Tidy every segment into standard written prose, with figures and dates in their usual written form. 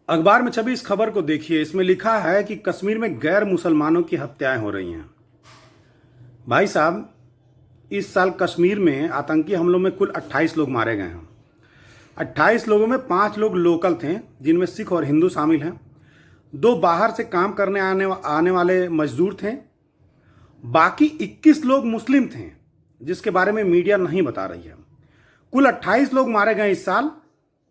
अखबार में छपी इस खबर को देखिए। इसमें लिखा है कि कश्मीर में गैर मुसलमानों की हत्याएं हो रही हैं। भाई साहब, इस साल कश्मीर में आतंकी हमलों में कुल 28 लोग मारे गए हैं। 28 लोगों में 5 लोग लोकल थे, जिनमें सिख और हिंदू शामिल हैं। 2 बाहर से काम करने आने वाले मजदूर थे। बाकी 21 लोग मुस्लिम थे, जिसके बारे में मीडिया नहीं बता रही है। कुल 28 लोग मारे गए इस साल,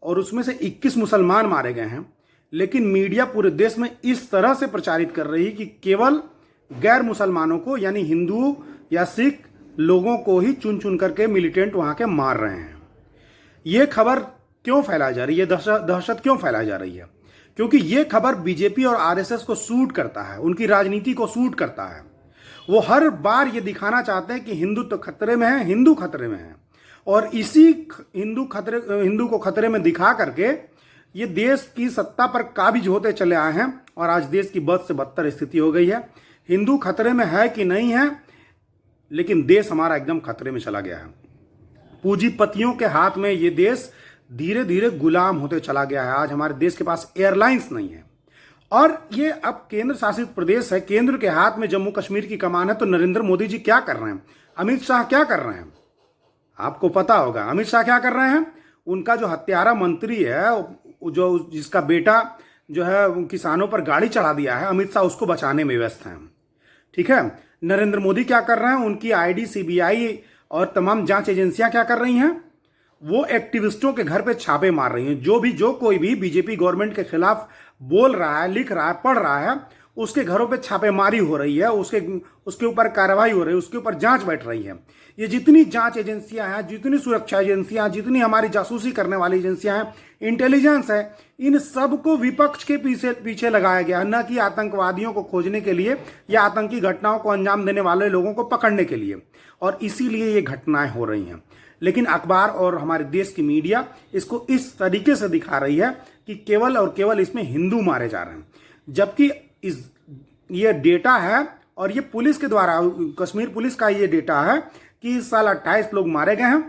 और उसमें से 21 मुसलमान मारे गए हैं। लेकिन मीडिया पूरे देश में इस तरह से प्रचारित कर रही है कि केवल गैर मुसलमानों को, यानी हिंदू या सिख लोगों को ही चुन चुन करके मिलिटेंट वहां के मार रहे हैं। यह खबर क्यों फैलाई जा रही है, दहशत क्यों फैलाई जा रही है? क्योंकि यह खबर बीजेपी और आरएसएस को सूट करता है, उनकी राजनीति को सूट करता है। वो हर बार ये दिखाना चाहते हैं कि हिंदू तो खतरे में है, हिंदू खतरे में है, और इसी हिंदू को खतरे में दिखा करके ये देश की सत्ता पर काबिज होते चले आए हैं। और आज देश की बद से बदतर स्थिति हो गई है। हिंदू खतरे में है कि नहीं है, लेकिन देश हमारा एकदम खतरे में चला गया है। पूंजीपतियों के हाथ में ये देश धीरे धीरे गुलाम होते चला गया है। आज हमारे देश के पास एयरलाइंस नहीं है, और ये अब केंद्र शासित प्रदेश है। केंद्र के हाथ में जम्मू कश्मीर की कमान है। तो नरेंद्र मोदी जी क्या कर रहे हैं, अमित शाह क्या कर रहे हैं? आपको पता होगा अमित शाह क्या कर रहे हैं। उनका जो हत्यारा मंत्री है, जो जिसका बेटा जो है किसानों पर गाड़ी चढ़ा दिया है, अमित शाह उसको बचाने में व्यस्त हैं। ठीक है। नरेंद्र मोदी क्या कर रहे हैं, उनकी ईडी, सीबीआई और तमाम जांच एजेंसियां क्या कर रही हैं, वो एक्टिविस्टों के घर पे छापे मार रही हैं। जो कोई भी बीजेपी गवर्नमेंट के खिलाफ बोल रहा है, लिख रहा है, पढ़ रहा है, उसके घरों पे छापेमारी हो रही है, उसके ऊपर कार्रवाई हो रही है, उसके ऊपर जांच बैठ रही है। ये जितनी जांच एजेंसियां हैं, जितनी सुरक्षा एजेंसियां, जितनी हमारी जासूसी करने वाली एजेंसियां हैं, इंटेलिजेंस है, इन सब को विपक्ष के पीछे लगाया गया है, न कि आतंकवादियों को खोजने के लिए या आतंकी घटनाओं को अंजाम देने वाले लोगों को पकड़ने के लिए। और इसीलिए ये घटनाएं हो रही हैं। लेकिन अखबार और हमारे देश की मीडिया इसको इस तरीके से दिखा रही है कि केवल और केवल इसमें हिंदू मारे जा रहे हैं, जबकि ये डेटा है, और ये पुलिस के द्वारा, कश्मीर पुलिस का ये डेटा है कि इस साल 28 लोग मारे गए हैं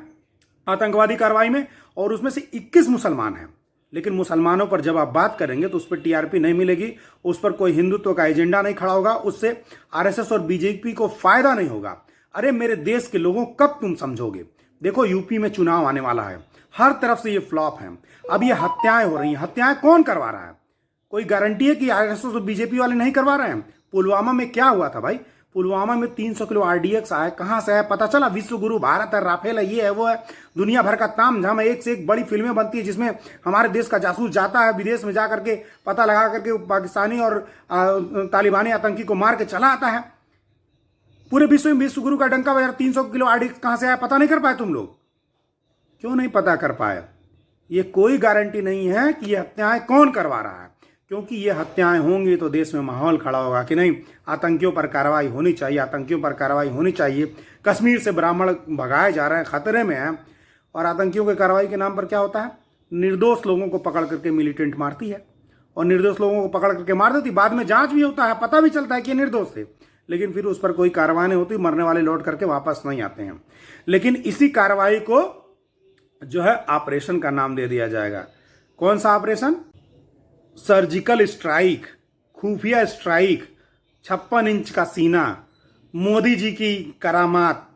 आतंकवादी कार्रवाई में, और उसमें से 21 मुसलमान हैं। लेकिन मुसलमानों पर जब आप बात करेंगे तो उस पर टीआरपी नहीं मिलेगी, उस पर कोई हिंदुत्व का एजेंडा नहीं खड़ा होगा, उससे आरएसएस और बीजेपी को फायदा नहीं होगा। अरे मेरे देश के लोगों, कब तुम समझोगे? देखो, यूपी में चुनाव आने वाला है, हर तरफ से ये फ्लॉप है। अब ये हत्याएं हो रही हैं। हत्याएं कौन करवा रहा है? कोई गारंटी है कि आरएसएस और बीजेपी वाले नहीं करवा रहे हैं? पुलवामा में क्या हुआ था भाई? पुलवामा में 300 किलो आरडीएक्स आया, कहां से आया पता चला? विश्व गुरु भारत है, राफेल है, ये है, वो है, दुनिया भर का तामझाम है, एक से एक बड़ी फिल्में बनती है जिसमें हमारे देश का जासूस जाता है विदेश में, जा करके पता लगा करके पाकिस्तानी और तालिबानी आतंकी को मार के चला आता है। पूरे विश्व में विश्व गुरु का डंका बजा। 300 किलो आरडीएक्स कहां से आया पता नहीं कर पाए तुम लोग? क्यों नहीं पता कर पाए? ये कोई गारंटी नहीं है कि ये हत्याएं कौन करवा रहा है, क्योंकि ये हत्याएं होंगी तो देश में माहौल खड़ा होगा कि नहीं, आतंकियों पर कार्रवाई होनी चाहिए, आतंकियों पर कार्रवाई होनी चाहिए। कश्मीर से ब्राह्मण भगाए जा रहे हैं, खतरे में हैं, और आतंकियों की कार्रवाई के नाम पर क्या होता है? निर्दोष लोगों को पकड़ करके मिलिटेंट मारती है, और निर्दोष लोगों को पकड़ करके मार देती। बाद में जांच भी होता है, पता भी चलता है कि ये निर्दोष थे, लेकिन फिर उस पर कोई कार्रवाई नहीं होती, मरने वाले लौट करके वापस नहीं आते हैं। लेकिन इसी कार्रवाई को जो है ऑपरेशन का नाम दे दिया जाएगा। कौन सा ऑपरेशन? सर्जिकल स्ट्राइक, खुफिया स्ट्राइक, 56 इंच का सीना, मोदी जी की करामात,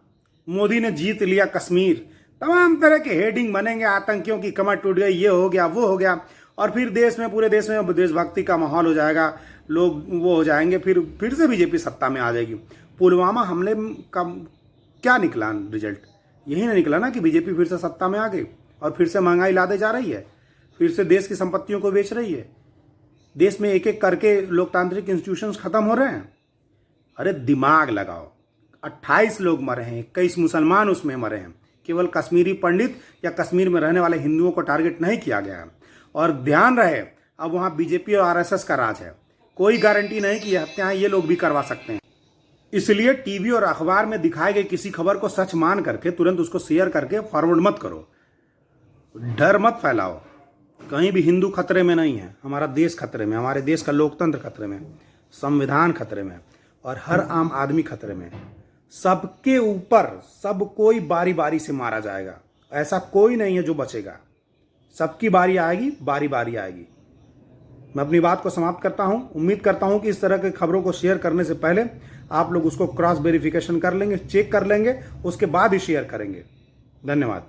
मोदी ने जीत लिया कश्मीर, तमाम तरह के हेडिंग बनेंगे। आतंकियों की कमर टूट गई, ये हो गया, वो हो गया, और फिर देश में, पूरे देश में देशभक्ति का माहौल हो जाएगा, लोग वो हो जाएंगे, फिर से बीजेपी सत्ता में आ जाएगी। पुलवामा हमले का क्या निकला रिजल्ट? यही ना निकला ना कि बीजेपी फिर से सत्ता में आ गई, और फिर से महंगाई लादे जा रही है, फिर से देश की संपत्तियों को बेच रही है, देश में एक एक करके लोकतांत्रिक इंस्टीट्यूशंस खत्म हो रहे हैं। अरे दिमाग लगाओ। 28 लोग मरे हैं, 21 मुसलमान उसमें मरे हैं। केवल कश्मीरी पंडित या कश्मीर में रहने वाले हिंदुओं को टारगेट नहीं किया गया है। और ध्यान रहे, अब वहां बीजेपी और आरएसएस का राज है। कोई गारंटी नहीं कि ये हत्याएं ये लोग भी करवा सकते हैं। इसलिए टीवी और अखबार में दिखाई गई किसी खबर को सच मान करके तुरंत उसको शेयर करके फॉरवर्ड मत करो। डर मत फैलाओ। कहीं भी हिंदू खतरे में नहीं है, हमारा देश खतरे में, हमारे देश का लोकतंत्र खतरे में, संविधान खतरे में, और हर आम आदमी खतरे में। सबके ऊपर सब कोई बारी बारी से मारा जाएगा। ऐसा कोई नहीं है जो बचेगा। सबकी बारी आएगी, बारी बारी आएगी। मैं अपनी बात को समाप्त करता हूं। उम्मीद करता हूं कि इस तरह की खबरों को शेयर करने से पहले आप लोग उसको क्रॉस वेरिफिकेशन कर लेंगे, चेक कर लेंगे, उसके बाद ही शेयर करेंगे। धन्यवाद।